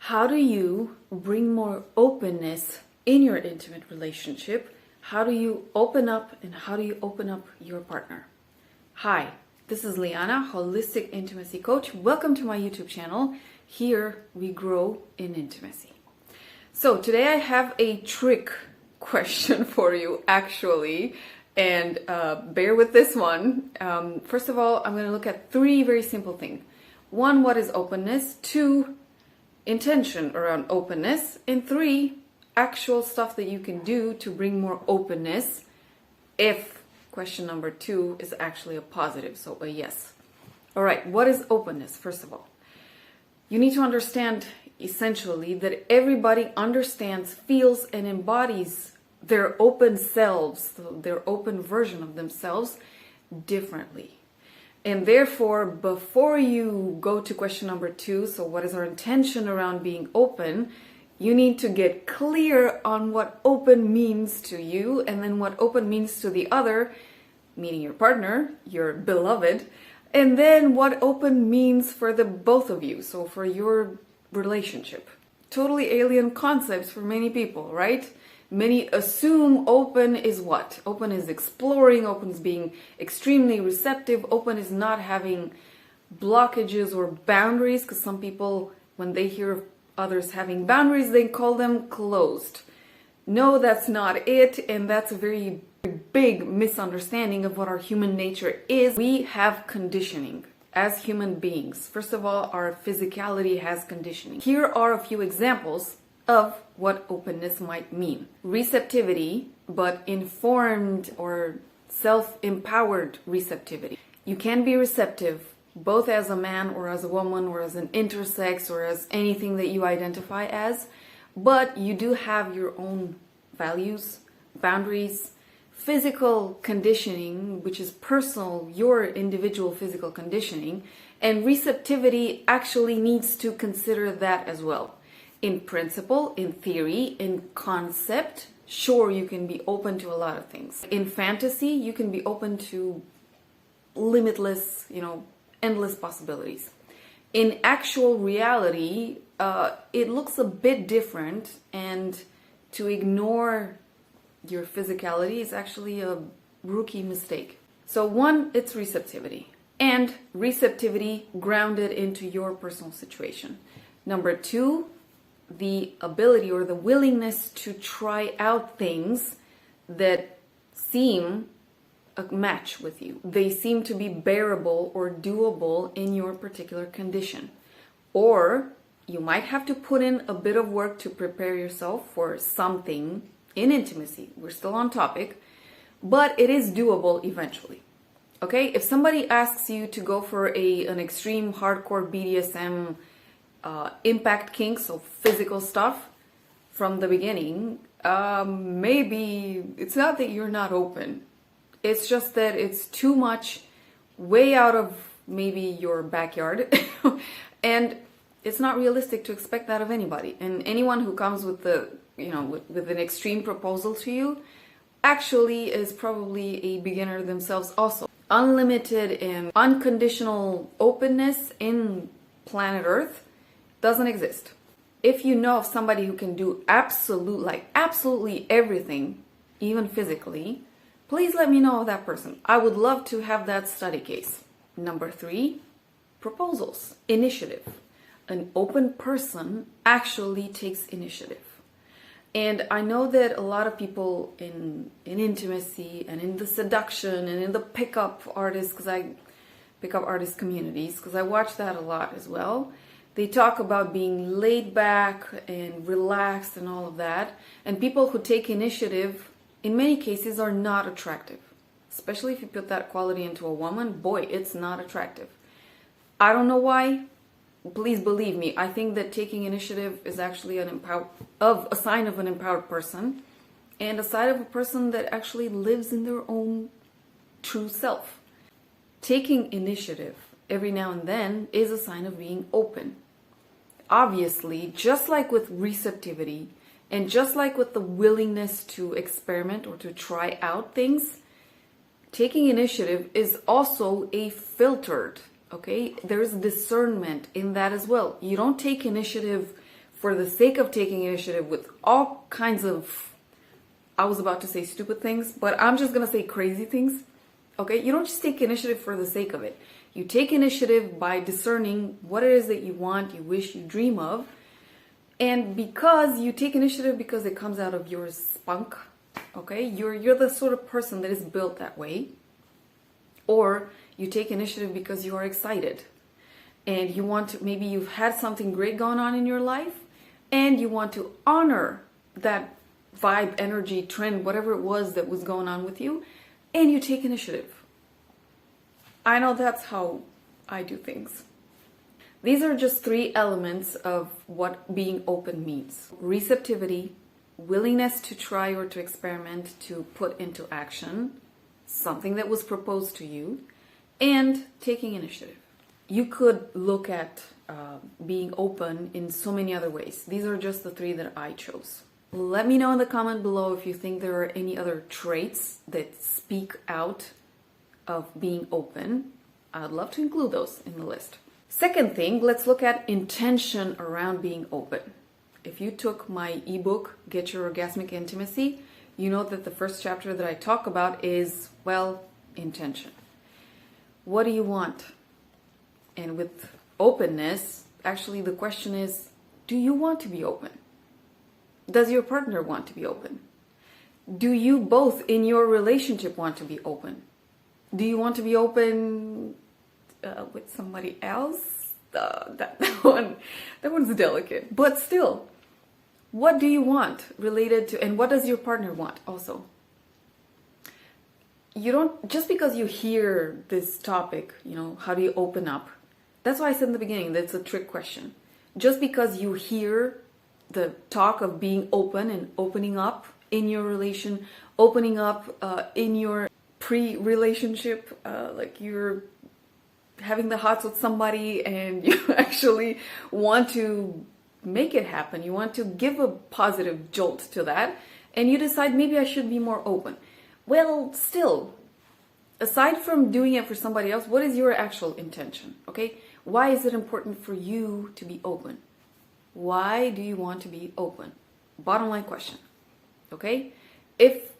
How do you bring more openness in your intimate relationship? How do you open up, and how do you open up your partner? Hi, this is Liana, Holistic Intimacy Coach. Welcome to my YouTube channel. Here we grow in intimacy. So today I have a trick question for you, actually, and bear with this one. First of all, I'm going to look at three very simple things. One, what is openness? Two, intention around openness. And three, actual stuff that you can do to bring more openness if question number two is actually a positive, so a yes. All right, what is openness? First of all, you need to understand essentially that everybody understands, feels, and embodies their open selves, their open version of themselves differently. And therefore, before you go to question number two, so what is our intention around being open, you need to get clear on what open means to you, and then what open means to the other, meaning your partner, your beloved, and then what open means for the both of you, so for your relationship. Totally alien concepts for many people, right? Many assume open is what? Open is exploring, open is being extremely receptive, open is not having blockages or boundaries, because some people, when they hear of others having boundaries, they call them closed. No, that's not it, and that's a very big misunderstanding of what our human nature is. We have conditioning as human beings. First of all, our physicality has conditioning. Here are a few examples of what openness might mean. Receptivity, but informed or self-empowered receptivity. You can be receptive both as a man or as a woman or as an intersex or as anything that you identify as, but you do have your own values, boundaries, physical conditioning, which is personal, your individual physical conditioning, and receptivity actually needs to consider that as well. In principle, in theory, in concept, sure, you can be open to a lot of things. In fantasy, you can be open to limitless, endless possibilities. In actual reality, it looks a bit different, and to ignore your physicality is actually a rookie mistake. So one, it's receptivity, and receptivity grounded into your personal situation. Number two, the ability or the willingness to try out things that seem a match with you. They seem to be bearable or doable in your particular condition. Or you might have to put in a bit of work to prepare yourself for something in intimacy. We're still on topic, but it is doable eventually. Okay? If somebody asks you to go for an extreme hardcore BDSM impact kink, so physical stuff from the beginning, maybe it's not that you're not open. It's just that it's too much, way out of maybe your backyard, and it's not realistic to expect that of anybody. And anyone who comes with with an extreme proposal to you actually is probably a beginner themselves also. Unlimited and unconditional openness in planet Earth doesn't exist. If you know of somebody who can do absolutely everything, even physically, please let me know of that person. I would love to have that study case. Number three, proposals. Initiative. An open person actually takes initiative. And I know that a lot of people in intimacy and in the seduction and in the pickup artist communities, because I watch that a lot as well, they talk about being laid back and relaxed and all of that. And people who take initiative, in many cases, are not attractive. Especially if you put that quality into a woman, boy, it's not attractive. I don't know why. Please believe me. I think that taking initiative is actually a sign of an empowered person, and a sign of a person that actually lives in their own true self. Taking initiative every now and then is a sign of being open. Obviously, just like with receptivity, and just like with the willingness to experiment or to try out things, taking initiative is also a filtered, okay? There's discernment in that as well. You don't take initiative for the sake of taking initiative with all kinds of, I was about to say stupid things, but I'm just going to say crazy things. Okay, you don't just take initiative for the sake of it. You take initiative by discerning what it is that you want, you wish, you dream of. And because you take initiative because it comes out of your spunk, okay, you're the sort of person that is built that way. Or you take initiative because you are excited and you want to, maybe you've had something great going on in your life and you want to honor that vibe, energy, trend, whatever it was that was going on with you, and you take initiative. I know that's how I do things. These are just 3 elements of what being open means: receptivity, willingness to try or to experiment, to put into action something that was proposed to you, and taking initiative. You could look at being open in so many other ways. These are just the 3 that I chose. Let me know in the comment below if you think there are any other traits that speak out of being open. I'd love to include those in the list. Second thing, let's look at intention around being open. If you took my ebook, Get Your Orgasmic Intimacy, you know that the first chapter that I talk about is, well, intention. What do you want? And with openness, actually the question is, do you want to be open? Does your partner want to be open? Do you both in your relationship want to be open? Do you want to be open with somebody else? That one's delicate. But still, what do you want related to, and what does your partner want also? You don't, just because you hear this topic, how do you open up? That's why I said in the beginning, that's a trick question. Just because you hear the talk of being open and opening up in your relation, opening up in your pre-relationship, like you're having the hots with somebody and you actually want to make it happen. You want to give a positive jolt to that and you decide maybe I should be more open. Well, still, aside from doing it for somebody else, what is your actual intention? Okay? Why is it important for you to be open? Why do you want to be open? Bottom line question. Okay? If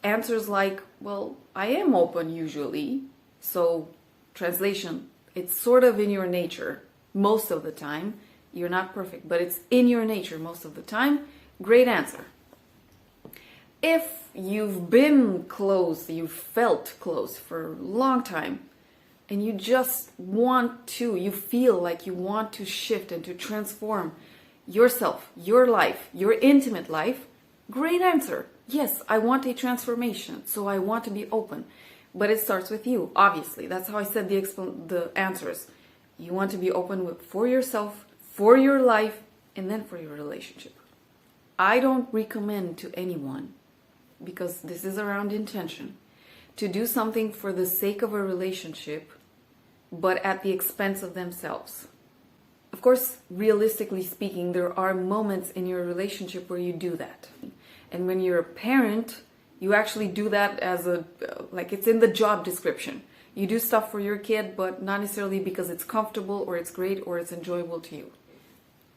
answers like, well, I am open usually, so translation, it's sort of in your nature most of the time. You're not perfect, but it's in your nature most of the time. Great answer. If you've been close, you've felt close for a long time, and you just want to, you feel like you want to shift and to transform yourself, your life, your intimate life, great answer. Yes, I want a transformation, so I want to be open. But it starts with you, obviously. That's how I said the answers. You want to be open for yourself, for your life, and then for your relationship. I don't recommend to anyone, because this is around intention, to do something for the sake of a relationship, but at the expense of themselves. Of course, realistically speaking, there are moments in your relationship where you do that. And when you're a parent, you actually do that as like it's in the job description. You do stuff for your kid, but not necessarily because it's comfortable or it's great or it's enjoyable to you.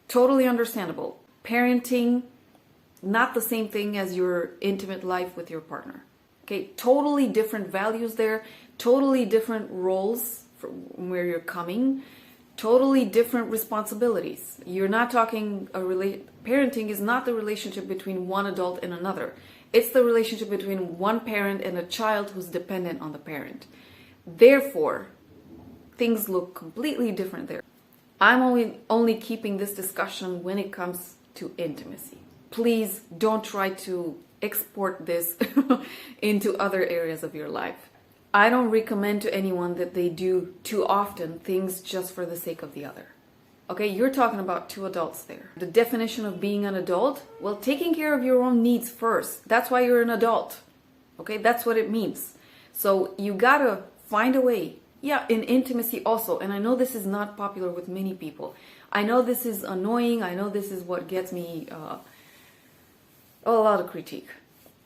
Totally understandable. Parenting, not the same thing as your intimate life with your partner. Okay, totally different values there, totally different roles from where you're coming, totally different responsibilities. You're not talking, parenting is not the relationship between one adult and another. It's the relationship between one parent and a child who's dependent on the parent. Therefore, things look completely different there. I'm only keeping this discussion when it comes to intimacy. Please don't try to export this into other areas of your life. I don't recommend to anyone that they do too often things just for the sake of the other. Okay, you're talking about 2 adults there. The definition of being an adult, well, taking care of your own needs first. That's why you're an adult. Okay, that's what it means. So you gotta find a way. Yeah, in intimacy also. And I know this is not popular with many people. I know this is annoying. I know this is what gets me a lot of critique.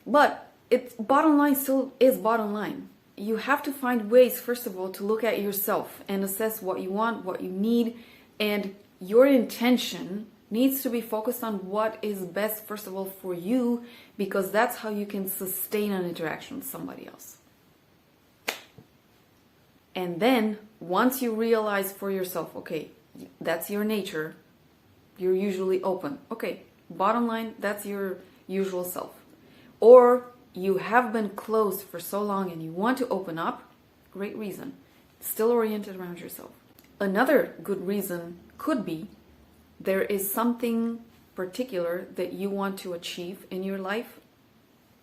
But it's bottom line still is bottom line. You have to find ways, first of all, to look at yourself and assess what you want, what you need, and your intention needs to be focused on what is best, first of all, for you, because that's how you can sustain an interaction with somebody else. And then once you realize for yourself, okay, that's your nature, you're usually open. Okay, bottom line, that's your usual self. Or you have been closed for so long and you want to open up, great reason. Still oriented around yourself. Another good reason could be there is something particular that you want to achieve in your life.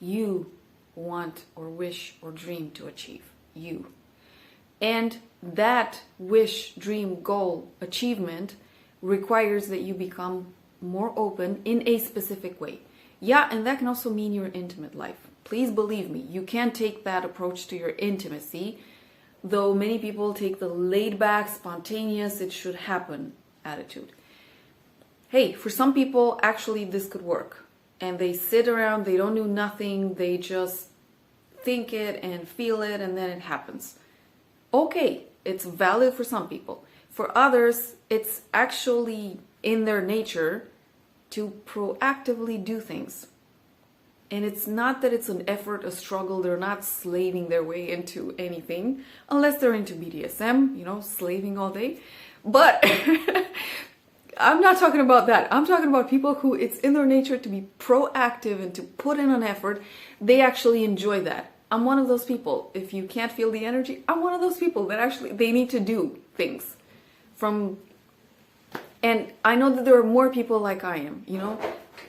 You want or wish or dream to achieve. You. And that wish, dream, goal, achievement requires that you become more open in a specific way. Yeah, and that can also mean your intimate life. Please believe me, you can take that approach to your intimacy, though many people take the laid back, spontaneous, it should happen attitude. Hey, for some people, actually this could work. And they sit around, they don't do nothing, they just think it and feel it, and then it happens. Okay, it's valid for some people. For others, it's actually in their nature to proactively do things. And it's not that it's an effort, a struggle, they're not slaving their way into anything, unless they're into BDSM, you know, slaving all day. But I'm not talking about that. I'm talking about people who it's in their nature to be proactive and to put in an effort. They actually enjoy that. I'm one of those people. If you can't feel the energy, I'm one of those people that actually, they need to do things. And I know that there are more people like I am, you know.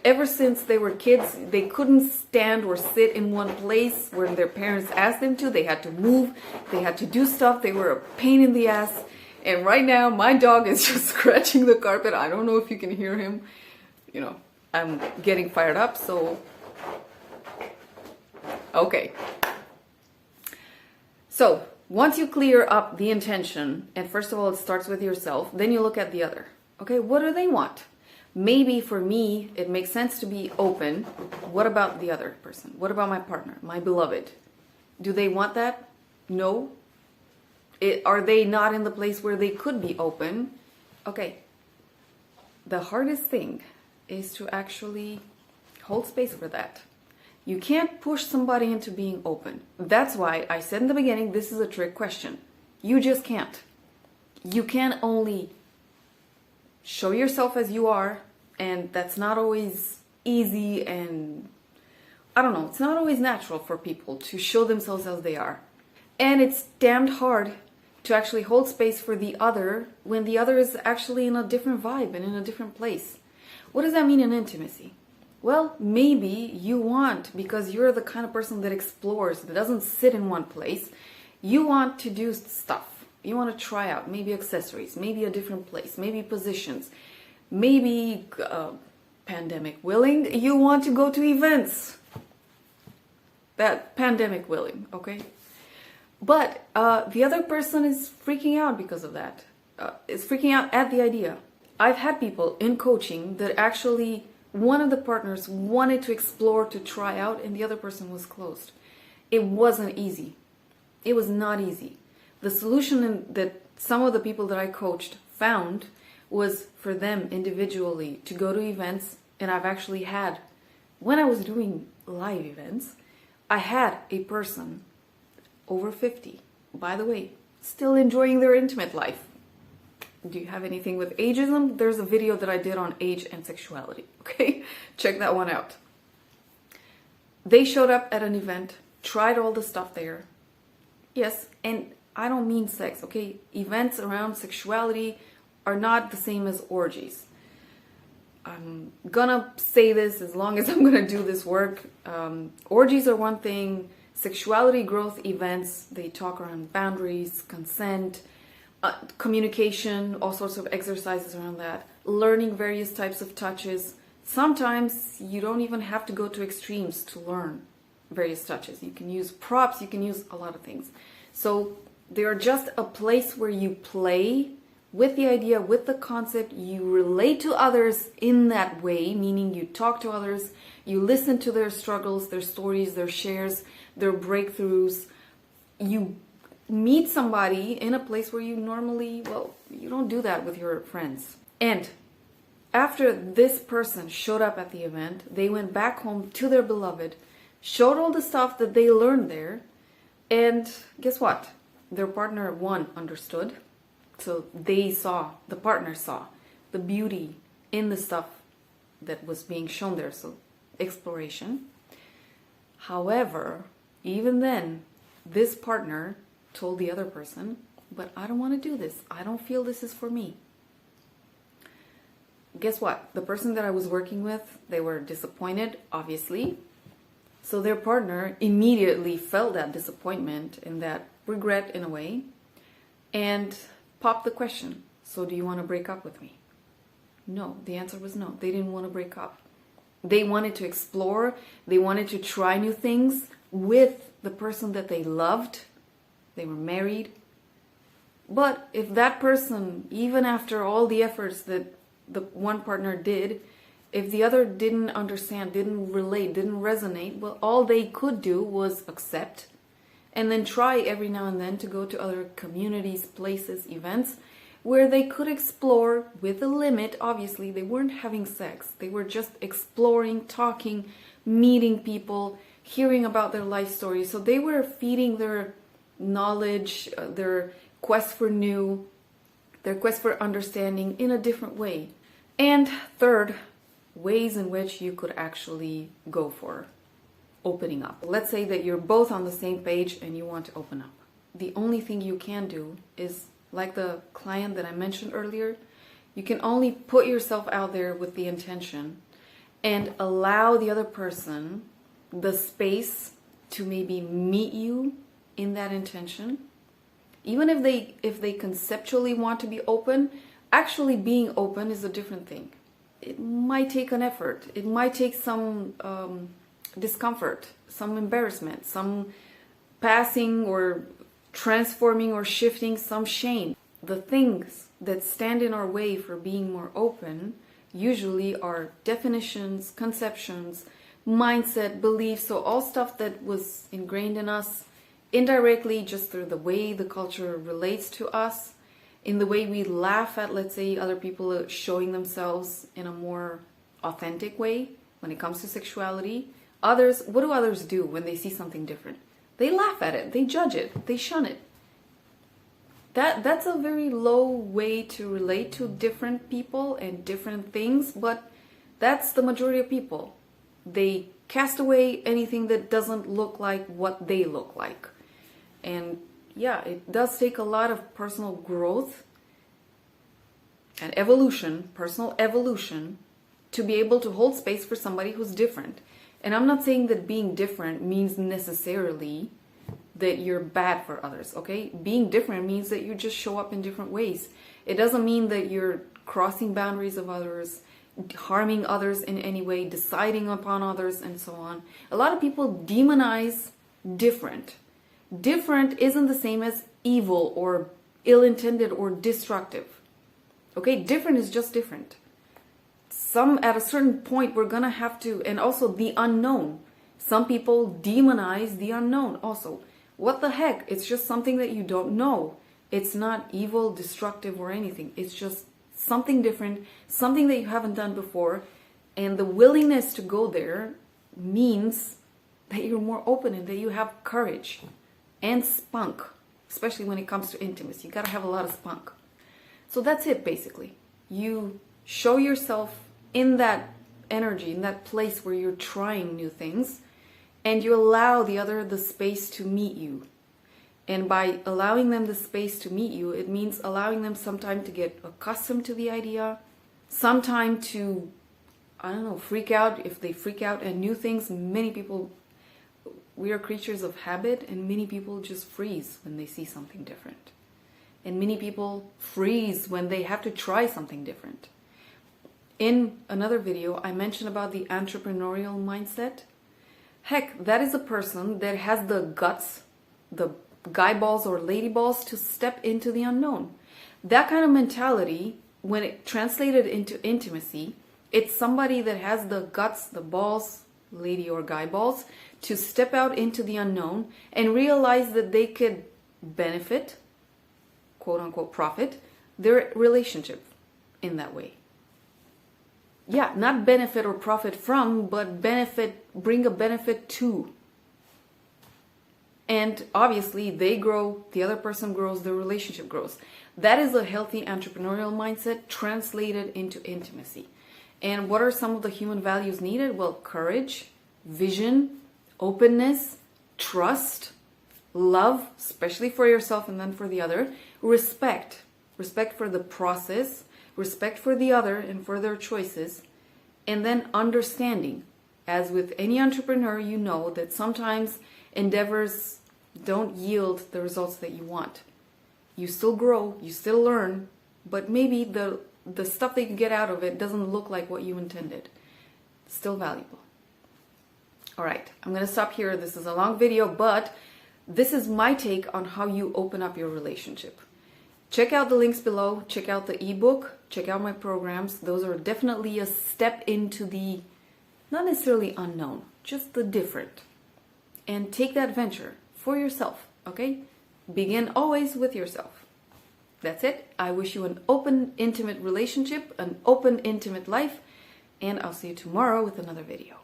Ever since they were kids, they couldn't stand or sit in one place when their parents asked them to. They had to move, they had to do stuff, they were a pain in the ass. And right now, my dog is just scratching the carpet. I don't know if you can hear him. You know, I'm getting fired up, so... Okay. So, once you clear up the intention, and first of all, it starts with yourself, then you look at the other. Okay, what do they want? Maybe for me, it makes sense to be open. What about the other person? What about my partner, my beloved? Do they want that? No. Are they not in the place where they could be open? Okay. The hardest thing is to actually hold space for that. You can't push somebody into being open. That's why I said in the beginning, this is a trick question. You just can't. You can only show yourself as you are, and that's not always easy, and I don't know, it's not always natural for people to show themselves as they are. And it's damned hard to actually hold space for the other when the other is actually in a different vibe and in a different place. What does that mean in intimacy? Well, maybe you want, because you're the kind of person that explores, that doesn't sit in one place, you want to do stuff. You want to try out maybe accessories, maybe a different place, maybe positions, maybe pandemic willing, you want to go to events. That pandemic willing, okay? But the other person is freaking out because of that. Is freaking out at the idea. I've had people in coaching that actually one of the partners wanted to explore, to try out, and the other person was closed. It wasn't easy. It was not easy. The solution that some of the people that I coached found was for them individually to go to events. And I've actually had, when I was doing live events, I had a person over 50, by the way, still enjoying their intimate life. Do you have anything with ageism? There's a video that I did on age and sexuality, okay? Check that one out. They showed up at an event, tried all the stuff there. Yes, and I don't mean sex, okay? Events around sexuality are not the same as orgies. I'm gonna say this as long as I'm gonna do this work. Orgies are one thing. Sexuality growth events, they talk around boundaries, consent, communication, all sorts of exercises around that. Learning various types of touches. Sometimes you don't even have to go to extremes to learn various touches. You can use props, you can use a lot of things. So they are just a place where you play with the idea, with the concept, you relate to others in that way, meaning you talk to others, you listen to their struggles, their stories, their shares, their breakthroughs. You meet somebody in a place where you normally, well, you don't do that with your friends. And after this person showed up at the event, they went back home to their beloved, showed all the stuff that they learned there, and guess what? Their partner, one, understood. So the partner saw the beauty in the stuff that was being shown there, so exploration. However, even then, this partner told the other person, but I don't want to do this. I don't feel this is for me. Guess what? The person that I was working with, they were disappointed, obviously. So their partner immediately felt that disappointment and that regret in a way and popped the question, so do you want to break up with me? No, the answer was no. They didn't want to break up. They wanted to explore. They wanted to try new things with the person that they loved. They were married. But if that person, even after all the efforts that the one partner did, if the other didn't understand, didn't relate, didn't resonate, well, all they could do was accept and then try every now and then to go to other communities, places, events where they could explore with a limit. Obviously, they weren't having sex. They were just exploring, talking, meeting people, hearing about their life stories. So they were feeding their knowledge, their quest for new, their quest for understanding in a different way. And third, ways in which you could actually go for opening up. Let's say that you're both on the same page and you want to open up. The only thing you can do is, like the client that I mentioned earlier, you can only put yourself out there with the intention and allow the other person the space to maybe meet you in that intention. Even if they conceptually want to be open, actually being open is a different thing. It might take an effort. It might take some discomfort, some embarrassment, some passing or transforming or shifting some shame. The things that stand in our way for being more open usually are definitions, conceptions, mindset, beliefs, so all stuff that was ingrained in us indirectly just through the way the culture relates to us, in the way we laugh at, let's say, other people showing themselves in a more authentic way when it comes to sexuality. Others, what do others do when they see something different? They laugh at it, they judge it, they shun it. That's a very low way to relate to different people and different things, but that's the majority of people. They cast away anything that doesn't look like what they look like. And yeah, it does take a lot of personal growth and evolution, personal evolution, to be able to hold space for somebody who's different. And I'm not saying that being different means necessarily that you're bad for others, okay? Being different means that you just show up in different ways. It doesn't mean that you're crossing boundaries of others, harming others in any way, deciding upon others, and so on. A lot of people demonize different. Different isn't the same as evil or ill-intended or destructive. Okay, different is just different. At a certain point, we're gonna have to, and also the unknown. Some people demonize the unknown also. What the heck? It's just something that you don't know. It's not evil, destructive, or anything. It's just something different, something that you haven't done before. And the willingness to go there means that you're more open and that you have courage and spunk, especially when it comes to intimacy. You gotta have a lot of spunk. So that's it, basically. You show yourself in that energy, in that place where you're trying new things, and you allow the other the space to meet you. And by allowing them the space to meet you, it means allowing them some time to get accustomed to the idea, some time to, I don't know, freak out. If they freak out at new things, many people, we are creatures of habit, and many people just freeze when they see something different. And many people freeze when they have to try something different. In another video, I mentioned about the entrepreneurial mindset. Heck, that is a person that has the guts, the guy balls or lady balls to step into the unknown. That kind of mentality, when it translated into intimacy, it's somebody that has the guts, the balls, lady or guy balls, to step out into the unknown and realize that they could benefit, quote unquote profit, their relationship in that way. yeah, not benefit or profit from, but bring a benefit to. And obviously they grow, the other person grows, the relationship grows. That is a healthy entrepreneurial mindset translated into intimacy. And what are some of the human values needed? Well, courage, vision, openness, trust, love, especially for yourself and then for the other, respect for the process, respect for the other and for their choices, and then understanding. As with any entrepreneur, you know that sometimes endeavors don't yield the results that you want. You still grow, you still learn, but maybe the stuff that you get out of it doesn't look like what you intended. Still valuable. All right, I'm going to stop here. This is a long video, but this is my take on how you open up your relationship. Check out the links below. Check out the ebook. Check out my programs. Those are definitely a step into the, not necessarily unknown, just the different. And take that venture for yourself, okay? Begin always with yourself. That's it. I wish you an open, intimate relationship, an open, intimate life, and I'll see you tomorrow with another video.